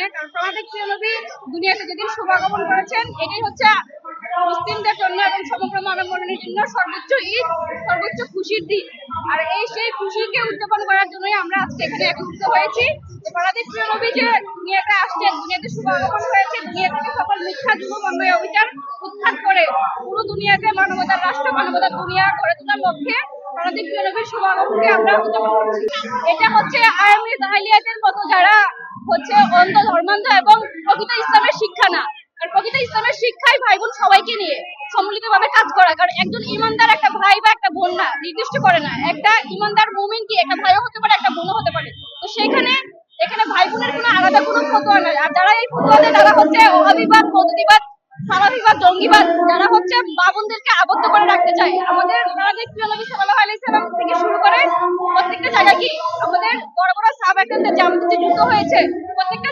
আমাদের প্রিয় নবী দুনিয়াতে যেদিন শুভাগমন করেছেন, এটাই হচ্ছে মুসলিমদের জন্য এবং সমগ্র মানব মণ্ডলীর জন্য সর্বোচ্চ ঈদ, সর্বোচ্চ খুশির দিন। আর সেই খুশিকে উদযাপন করার জন্যই আমরা আজকে এখানে একত্রিত হয়েছি। আমাদের প্রিয় নবী যে দুনিয়াতে আসছেন, দুনিয়াতে শুভাগমন হয়েছে, দুনিয়া থেকে সকল মিথ্যা যুবক অন্যায় অবিচার উৎখাত করে পুরো দুনিয়াতে মানবতার রাষ্ট্র, মানবতার দুনিয়া করে তোলার লক্ষ্যে আমাদের প্রিয় নবীর শুভাগমনকে আমরা উদযাপন করছি। এটা হচ্ছে আয়ামে জাহেলিয়াতের মতো যারা হচ্ছে অন্ধ, ধর্মান্ধ এবং প্রকৃত ইসলামের শিক্ষা না। আর প্রকৃত ইসলামের শিক্ষায় ভাই বোন সবাইকে নিয়ে সম্মিলিতভাবে কাজ করা। কারণ একজন ইমানদার একটা ভাই বা একটা বোন না, নির্দিষ্ট করে না। একটা ইমানদার মুমিন কি একটা ভাইও হতে পারে, একটা বোনও হতে পারে। তো সেখানে এখানে ভাই বোনের কোনো আলাদা কোনো ফতোয়া নাই। আর যারা এই ফতোয়া দেয় তারা হচ্ছে ওহাবিবাদ, মওদুদিবাদ, সালাফিবাদ, জঙ্গিবাদ, যারা হচ্ছে মা বোনদেরকে আবদ্ধ করে রাখতে চায়। আমাদের প্রিয় নবী সাল্লাল্লাহু আলাইহি সাল্লাম থেকে শুরু করে প্রত্যেকটা জায়গায় কি আমাদের বড় বড় সাহাবা-একরামদের যে আমাদের যে যুদ্ধ হয়েছে, প্রত্যেকটা